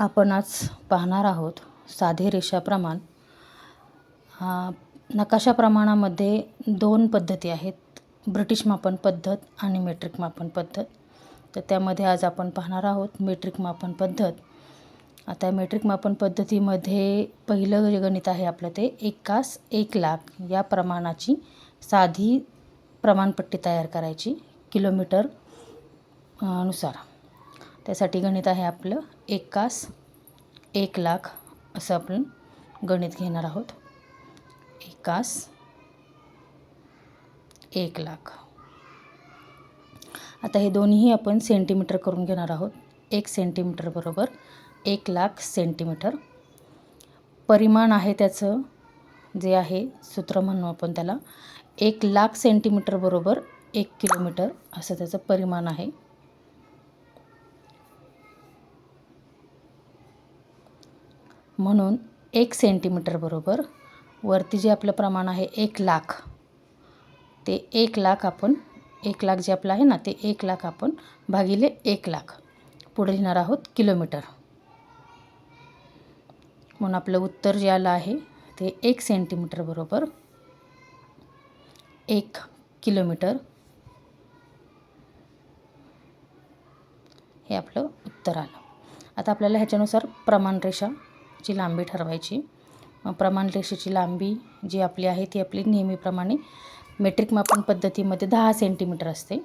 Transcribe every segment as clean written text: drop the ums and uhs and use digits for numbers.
आपण आज पाहणार आहोत साधे रेषा प्रमाण. नकाशा प्रमाणामध्ये दोन पद्धती आहेत, ब्रिटिश मापन पद्धत आणि मेट्रिक मापन पद्धत. तर त्यामध्ये आज आपण पाहणार आहोत मेट्रिक मापन पद्धत. आता मेट्रिक मापन पद्धतीमध्ये पहिलं जे गणित आहे आपलं ते 1 1 लाख या प्रमाणाची साधी प्रमाणपट्टी तयार करायची किलोमीटर नुसार. त्यासाठी गणित आहे आपलं 1 1 लाख असं आपण गणित घेणार आहोत. 1 1 लाख. आता हे दोन्हीही आपण सेंटीमीटर करून घेणार आहोत. 1 सेंटीमीटर बरोबर 1 लाख सेंटीमीटर. परिमाण आहे त्याचं जे आहे सूत्र म्हणू आपण त्याला 1 लाख सेंटीमीटर बरोबर 1 किलोमीटर असं त्याचं परिमाण आहे. म्हणून 1 सेंटीमीटर बरोबर वरती जे आपलं प्रमाण आहे 1 लाख, ते 1 लाख आपण 1 लाख जे आपलं आहे ना ते 1 लाख आपण भागिले 1 लाख पुढे लिहिणार आहोत किलोमीटर. म्हणून आपलं उत्तर जे आलं आहे ते 1 सेंटीमीटर बरोबर 1 किलोमीटर हे आपलं उत्तर आलं. आता आपल्याला ह्याच्यानुसार प्रमाण रेषाची लांबी ठरवायची. प्रमाण रेषेची लांबी जी आपली आहे ती आपली नेहमीप्रमाणे मेट्रिक मापन पद्धतीमध्ये 10 सेंटीमीटर असते.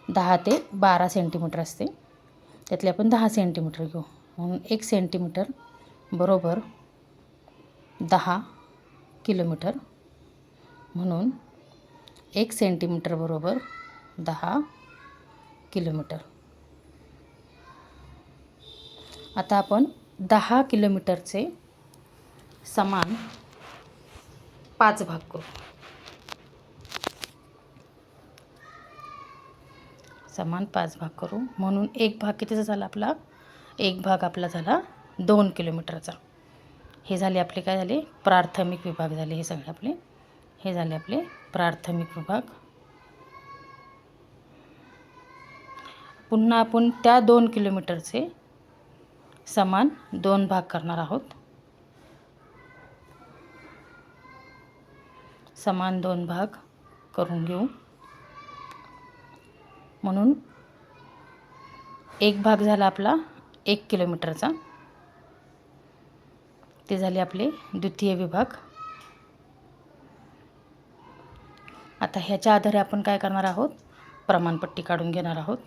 10 ते 12 सेंटीमीटर असते. त्यातले आपण 10 सेंटीमीटर घेऊ. म्हणून 1 सेंटीमीटर बरोबर 10 किलोमीटर. म्हणून 1 सेंटीमीटर बरोबर 10 किलोमीटर. आता आपण 10 किलोमीटरचे समान 5 भाग करू. समान 5 भाग करू. म्हणून एक भाग कितीचा झाला आपला? एक भाग आपला झाला 2 किलोमीटरचा. हे झाले आपले काय झाले? प्राथमिक विभाग झाले हे सगळे आपले. हे झाले आपले प्राथमिक विभाग. पुन्हा आपण त्या 2 किलोमीटरचे समान 2 भाग करणार आहोत. समान 2 भाग करून घेऊ. म्हणून एक भाग झाला आपला 1 किलोमीटरचा. ते झाले आपले द्वितीय विभाग. आता ह्याच्या आधारे आपण काय करणार आहोत? प्रमाणपट्टी काढून घेणार आहोत.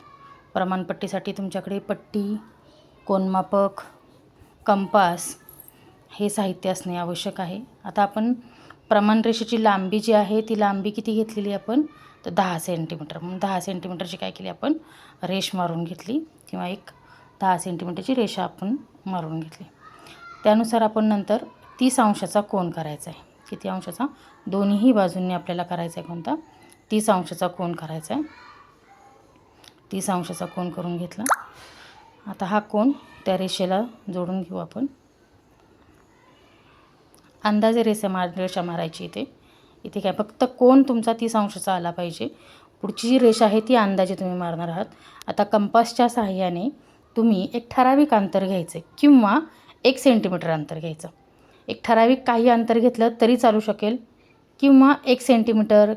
प्रमाणपट्टीसाठी तुमच्याकडे पट्टी, कोनमापक, कंपास हे साहित्य असणे आवश्यक आहे. आता आपण प्रमाण रेषेची लांबी जी आहे ती लांबी किती घेतलेली आपण? तर 10 सेंटीमीटर. म्हणून 10 सेंटीमीटरची काय केली आपण? रेष मारून घेतली किंवा एक 10 सेंटीमीटरची रेषा आपण मारून घेतली. त्यानुसार आपण नंतर 30 अंशाचा कोन करायचा आहे. किती अंशाचा? दोन्ही बाजूंनी आपल्याला करायचा आहे कोणता? 30 अंशाचा कोन करायचा आहे. 30 अंशाचा कोन करून घेतला. आता हा कोन त्या रेषेला जोडून घेऊ आपण. अंदाजे रेषा मारायची इथे काय फक्त कोन तुमचा 30 अंशाचा आला पाहिजे. पुढची जी रेषा आहे ती अंदाजे तुम्ही मारणार आहात. आता कंपासच्या सहाय्याने तुम्ही एक ठराविक अंतर घ्यायचं किंवा 1 सेंटीमीटर अंतर घ्यायचं. एक ठराविक काही अंतर घेतलं तरी चालू शकेल किंवा 1 सेंटीमीटर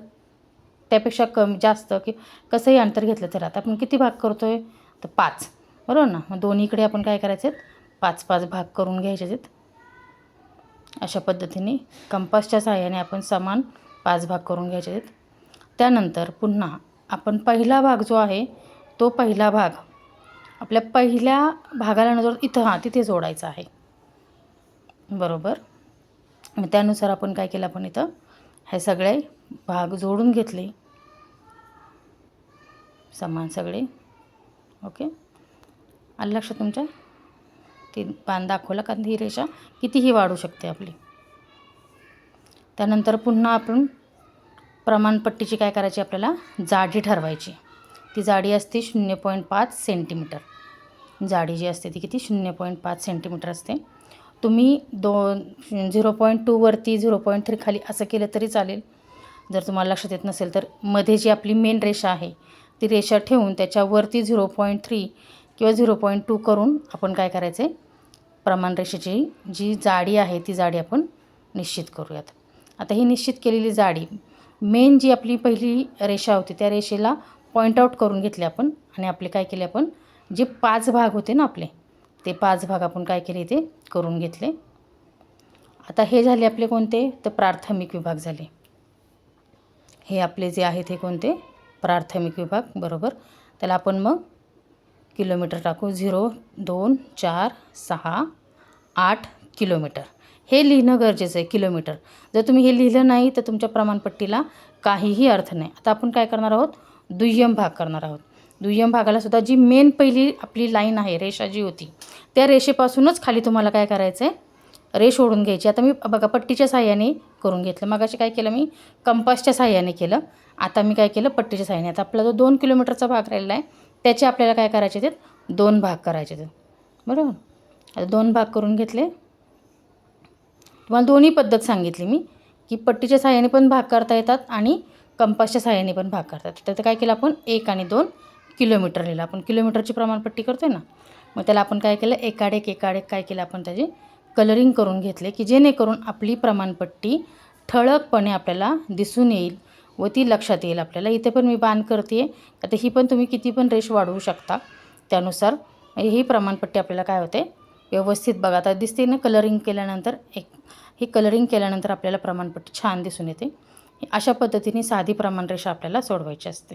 त्यापेक्षा कमी जास्त की कसंही अंतर घेतलं तर. आता आपण किती भाग करतो आहे? तर 5, बरोबर ना? मग दोन्हीकडे आपण काय करायचे आहेत? 5-5 भाग करून घ्यायचे आहेत. अशा पद्धतीने कंपासच्या सहाय्याने आपण समान 5 भाग करून घ्यायचे आहेत. त्यानंतर पुन्हा आपण पहिला भाग जो आहे तो पहिला भाग आपल्या पहिल्या भागाला नजर इथं तिथे जोडायचा आहे, बरोबर. मग त्यानुसार आपण काय केलं? आपण इथं हे सगळे भाग जोडून घेतले समान सगळे. ओके, आलं लक्षात तुमच्या? ती बाण दाखवला कारण ही रेषा कितीही वाढू शकते आपली. त्यानंतर पुन्हा आपण प्रमाणपट्टीची काय करायची? आपल्याला जाडी ठरवायची. ती जाडी असते 0.5 सेंटीमीटर. जाडी जी असते ती किती? 0.5 सेंटीमीटर असते. तुम्ही 0.2 वरती 0.3 खाली असं केलं तरी चालेल. जर तुम्हाला लक्षात येत नसेल तर मध्ये जी आपली मेन रेषा आहे ती रेषा ठेवून त्याच्यावरती 0.3 किंवा 0.2 करून आपण काय करायचं आहे, प्रमाण रेषेची जी जाडी आहे ती जाडी आपण निश्चित करूयात. आता ही निश्चित केलेली जाडी मेन जी आपली पहिली रेषा होती त्या रेषेला पॉईंट आऊट करून घेतले आपण आणि आपले काय केले, आपण जे 5 भाग होते ना आपले, ते 5 भाग आपण काय केले ते करून घेतले. आता हे झाले आपले कोणते, तर प्राथमिक विभाग झाले. हे आपले जे आहेत हे कोणते, प्राथमिक विभाग. बरोबर, त्याला आपण मग किलोमीटर टाकू. 0, 2, 4, 6, 8 किलोमीटर हे लिहिणं गरजेचं आहे, किलोमीटर. जर तुम्ही हे लिहिलं नाही तर तुमच्या प्रमाणपट्टीला काहीही अर्थ नाही. आता आपण काय करणार आहोत, दुय्यम भाग करणार आहोत. दुय्यम भागाला सुद्धा जी मेन पहिली आपली लाईन आहे, रेषा जी होती, त्या रेषेपासूनच खाली तुम्हाला काय करायचं आहे, रेष ओढून घ्यायची. आता मी बघा पट्टीच्या साह्याने करून घेतलं. मगाशी काय केलं मी, कंपासच्या साह्याने केलं. आता मी काय केलं, पट्टीच्या साह्याने. आता आपला जो 2 किलोमीटरचा भाग राहिला आहे त्याचे आपल्याला काय करायचे आहेत, 2 भाग करायचे आहेत. बरोबर, आता 2 भाग करून घेतले. तुम्हाला दोन्ही पद्धत सांगितली मी, की पट्टीच्या साह्याने पण भाग करता येतात आणि कंपासच्या साह्याने पण भाग करतात. तर काय केलं आपण, 1 आणि 2 किलोमीटर लिहिलं. आपण किलोमीटरची प्रमाणपट्टी करतो आहे ना, मग त्याला आपण काय केलं, एकाड एक काय केलं, आपण त्याचे कलरिंग करून घेतले, की जेणेकरून आपली प्रमाणपट्टी ठळकपणे आपल्याला दिसून येईल व ती लक्षात येईल आपल्याला. इथे पण मी बाण करते आहे, आता ही पण तुम्ही किती पण रेष वाढवू शकता त्यानुसार. ही प्रमाणपट्टी आपल्याला काय होते, व्यवस्थित बघा आता दिसते ना. कलरिंग केल्यानंतर ही कलरिंग केल्यानंतर आपल्याला प्रमाणपट्टी छान दिसून येते. अशा पद्धतीने साधी प्रमाणरेषा आपल्याला सोडवायची असते.